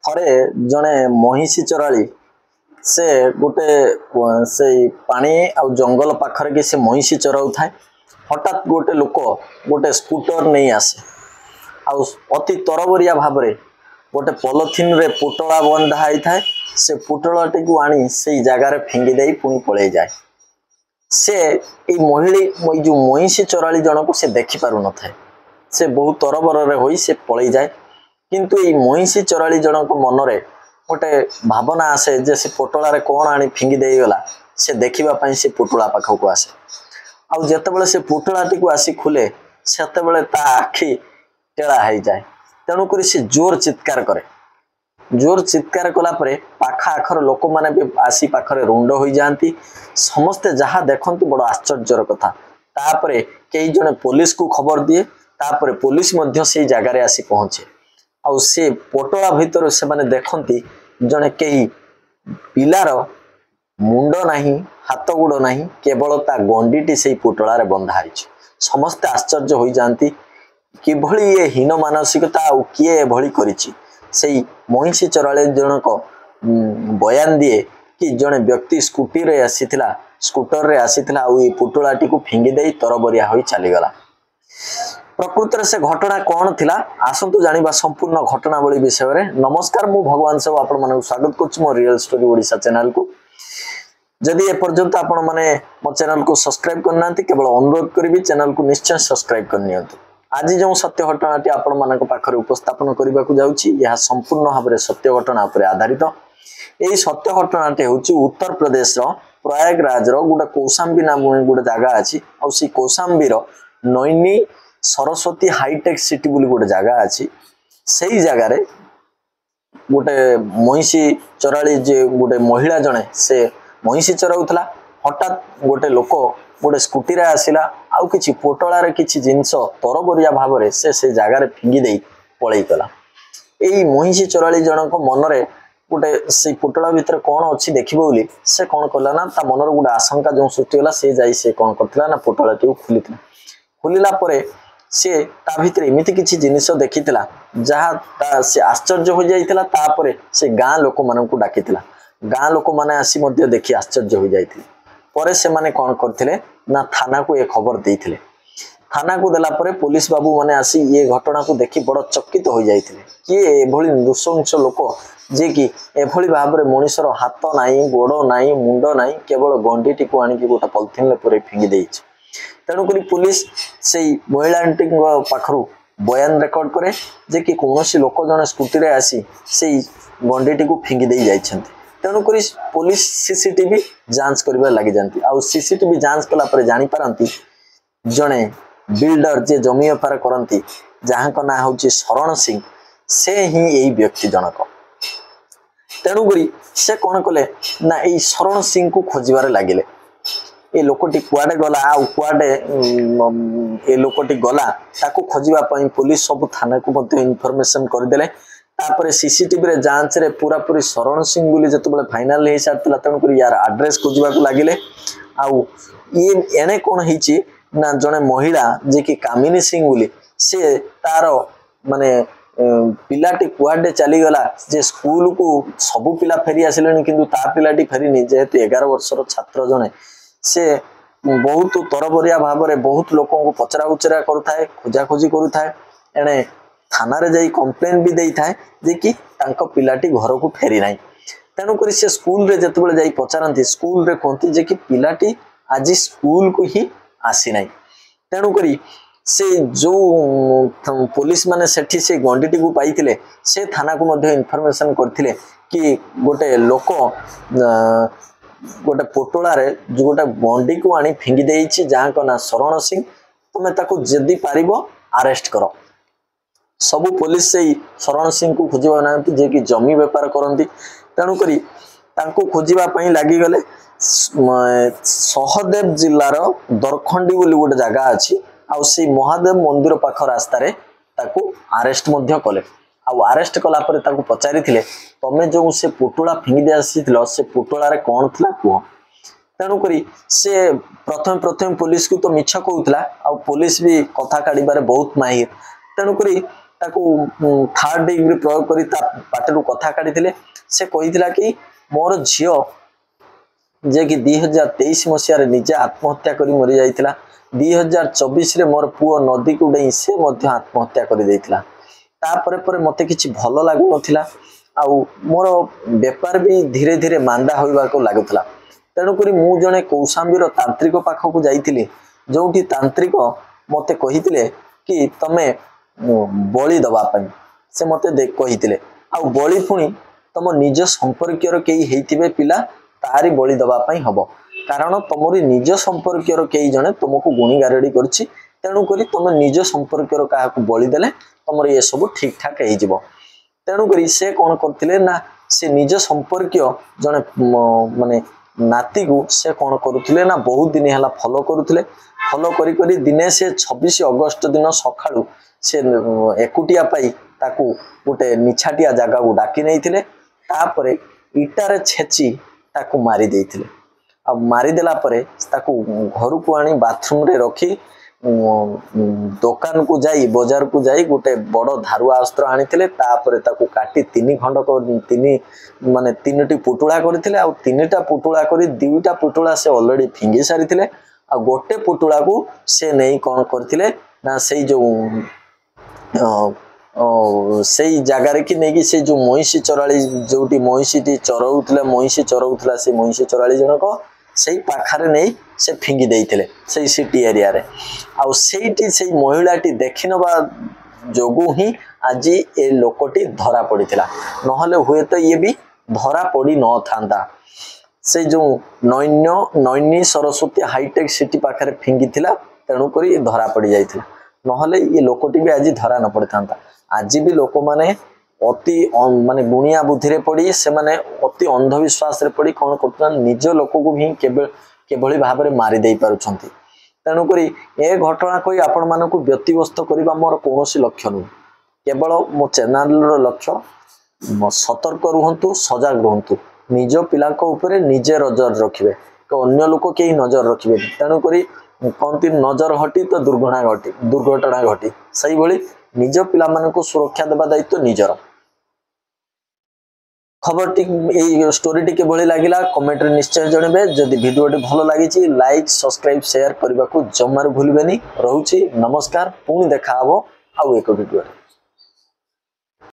थरे जड़े महिषी चराली से गोटे से पानी आ जंगल पाखरे कि से महिषी चराऊ थाए हठात गोटे लोक गोटे स्कूटर नहीं आसे आउ अति तरबरिया भाव में गोटे पॉलिथिन रे पुटला बंधा होई थाए से पुटलाटी को आनी से जगार फिंगी दे पुणी पलि जाए से महिला जो महिषी चराली जन को से देखि पारु न थाए से बहुत तरबर होई से पलि जाए किंतु ये महिषी चराली जन को मनरे गोटे भावना आसे जे से पुटला कौन आनी फिंगी दे गला से देखा से पुटला पाखक आसे आउ जिते से पुटलाटी को आसी खुले से ता आखि टेढ़ा हो जाए तेणुक से जोर चित्कार करे जोर चित्कार कला परे पाखा आखर लोक मैंने भी आसी पाखरे रुंड हो जाती समस्ते जहाँ देखते बड़ आश्चर्यर कथा तापरे कई जने पुलिस को खबर दिए तापरे पुलिस मध्य से जगार आसी पहुंचे आउ से पोटला भितर से माने देखती जने कई पिलार मुंड नहीं हाथ गोड़ नहीं केवल ता गंडीटी से पुटलार बंधा है समस्ते आश्चर्य हो जाती किभली ये हीन मानसिकता आउ किए भली करिछि से महिषी चराली जनक बयान दिए कि जड़े व्यक्ति स्कूटी रे आसीथिला स्कूटर रे आसीथिला आउ ये पुटलाटी को फिंगी दे तरबरिया होई चलीगला प्रकृत से घटना कौन थिला आसंतु जानिबा संपूर्ण घटनावली विषय में नमस्कार मु भगवान सब आपण मानक स्वागत करछि मो रियल स्टोरी ओडिशा चैनल को जदि ए पर्यंत आपण माने मो चैनल को सब्सक्राइब करना केवल अनुरोध करी चैनल को निश्चय सब्सक्राइब करनी आज जो सत्य घटनाटी आपण मानक पाखरे उपस्थापन करने को जाउछि यह संपूर्ण भाव में सत्य घटना पर आधारित यही सत्य घटनाटी होछि उत्तर प्रदेश प्रयागराज गोटे कौशाम्बी नाम गोटे जगह अच्छी आई कौशाम्बी नैनी सरस्वती हाईटेक सिटी बोली गोटे जगह अच्छी से जगार गोटे महिषी चराली जे गोटे महिला जड़े से महिषी चराउला हठात गोटे लोक गोटे स्कूटी रे आसिला आउ किछि पोटलार किछि जिंस तरबरिया भाव में से जगार फिंगी दे पलि गला यही महिषी चराली जनक मनरे गोटे से पोटला भितर कौन अच्छी देखिबो बोली से कौन कला ना ता मनर गोटे आशंका जो सृष्टि होला से जाई से कौन करथिला ना पोटलाटी को खुलिथिला खुलिला परे से ता भितर एमिति किछि जिनिस देखिथिला जहाँ से आश्चर्य हो जाइथिला तापरे से गाँ लोक मानन को डाकिथिला गाँ लोक माने आसी मध्य देखि आश्चर्य हो जाइथिले परे से माने कौन करथिले ना थाना को ये खबर देइथिले थाना को देला परे पुलिस बाबू माने आसी ये घटना को देखि बड़ चकित हो जाइथिले किए एभली नृशंस लोक जे कि एभली भाव में मनुष्यर हाथ नाई गोड़ नाई मुंड नाई केवल गंडीटी को आनिक गोटे पॉलिथिन ले पूरे फिंगी देइछि तेणुक पुलिस से महिला पाखरु बयान रेकर्ड करे जे कि कौन लोक जने स्कूटी रे आसी से गंडीटी को फिंगी दे जाइछन्ति तेणुक पुलिस सीसीटीवी जांच करबा लागि जानती आ सीसीटीवी जांच कला परे जानि पारंती जने बिल्डर जे जमी व्यापार करती जहाँ का ना होची शरण सिंह से ही यही व्यक्ति जनक तेणुक से कौन कले ना यही शरण सिंह को खोजबार लगिले ए लोकटी कुआडे गला आ कुआडे ए लोकटी गला ताको खोजिबा पई पुलिस सब थाना को मते इन्फॉर्मेशन कर देले तापरे सीसीटीवी रे जांच रे पूरा पूरी शरण सिंह बोली जतबले फाइनल हे सारतला तणुक यार एड्रेस खोजिबा को लागिले आउ ये एने कोन हिची ना जने महिला जे कि कामिनी सिंह बोली से तार माने पिलाटी कुआडे चली गला जे स्कूल को सबु पिला फेरी आसिलेनी किंतु ता पिलाटी फेरीनी जेहेतु 11 वर्षर छात्र जने से बहुत तरबरिया भाव में बहुत लोक को पचरा उचरा करुए खोजाखोजी करुए एणे थाना रे जाई कंप्लेन भी देई थाए जे कि तांको पिलाटी घर को फेरी नाही तेणुक से स्कूल रे जतबले जाई पचारती स्कूल रे कहती जे कि पिलाटी आज स्कूल को ही आसी नाही तेणुक से जो पुलिस माने सेठी से गंडीटी को पाइथिले से थाना को मध्य इन्फॉर्मेशन करथिले कि गोटे लोक गोटे पोटला रे जो गोटे गंडी को आनी फिंगी देइछि जहाँ का ना शरण सिंह तुमे ताको जदी पारिबो अरेस्ट करो सबु पुलिस से शरण सिंह को खोजिबा ना जे कि जमी व्यापार करती तेणुक तांको खोजिबा पई लागि गले सहदेव जिल्लार दरखंडी बोली गोटे जगह अच्छी आउ से महादेव मंदिर पाख रास्तार ताको अरेस्ट मध्य कले आउ अरेस्ट कला परे ताको पचारि थिले तमे जो से पुटुला फिंगी दे आसीथिलो से पुटुला कौन थिला कुह तेणुक से प्रथम प्रथम पुलिस को तो मिछ कहूला आ पुलिस भी कथा काढ़ बहुत माहिर तेणुक ताकू थर्ड डिग्री प्रयोग करी ता पाटरू कथा काढिथिले से कहिथिला कि मोर झियो जे कि 2023 मसीह निजे आत्महत्या करी मरी जाइथिला 2024 रे मोर पुओ नदी को डेई से मध्य आत्महत्या करी देइथिला तापरे परे मते किछि भलो लागु नथिला आउ मोर व्यापार भी धीरे धीरे मांदा होइबा को लागुथला तेणु करी मु जने कौशाम्बीर तांत्रिक पाखक को जाइथिली जोंठी तांत्रिक मते कहिथिले कि तमे बलि दबा पई से मते कहिथिले आउ बलि पुणी तम निज संपर्कीय केही हेइथिबे पिला तारी बलि दबा पई हबो कारण तमरी निज संपर्कीय केही जने तुमको गुणी गारेडी करछि तेणु करी तम निज संपर्कीय काहाकू बलि देले तमर ये सब ठीक ठाक हेइ जिवो तेणु करी से कोन करथिले ना से निज संपर्कीय जने माने नाती को से कोन करूथिले ना बहुत दिन हला फॉलो करूथिले फॉलो करी करी दिने से 26 अगस्त दिन सखाळू से एकुटिया पाई ताकू गोटे निछाटिया जगह को डाकी नैथिले तापरे इटारे छेची ताकू मारी देइथिले आ मारी देला परे ताकू घर को आनी बाथरूम रे रखी दुकान को जाई बाजार को जाई गोटे बड़ धारुआ अस्त्र आनिथिले तापरे ताकू काटी 3 खंड को 3 माने 3टी पुटुळा करथिले आ 3टा पुटुळा करी 2टा पुटुळा से ऑलरेडी फिंगी सारिथिले आ गोटे पुटुळा को से नहीं कोन करथिले ना सेई जो सेई जगार कि नहीं से जो महिषी चराली जोटी महिषी चराउथला से महिषी चराली जनक से पाखारे नहीं से फिंगी देइथिले से सिटी एरिया रे आ सेठी से महिलाटी देखिनबा जोगु ही आज ए लोकटी धरा पड़िथिला नहले हुए तो ये भी धरा पड़ी न थांदा से जो नैनी सरस्वती हाईटेक सिटी पाखारे फिंगी थिला तेणु करी धरा पड़ी जाइथिला नहले ये लोकटी भी आज धरा न पड़ी थांदा आज भी लोक माने अति माने गुणिया बुद्धि रे पड़ी से माने अति अंधविश्वास रे पड़ी कोन करतन निज लोक को भी केभली भाबरे मारी देई पारुछंती तेणु करी ए घटना कोई आपण मानकु व्यक्तिगत करबा मोर कोनोसी लक्ष्य नै केवल मो चैनल रो लक्ष्य सतर्क रुहंतु सजग रुहंतु निज पिलाको ऊपर निजे नजर रखिबे तो अन्य लोक केही नजर रखिबे तेणु करी कोनती नजर हटी तो दुर्घटना घटी सही भली निज पिला मानकु सुरक्षा देबा दायित्व निजर खबर टी स्टोरी टी के भली लागिला कमेंट रे निश्चय जणबे जदि वीडियो टी भलो लागिची लाइक सब्सक्राइब शेयर करबा को जमार भूलबेनी रहूची नमस्कार पुणी देखा हबो आउ एक वीडियो रे।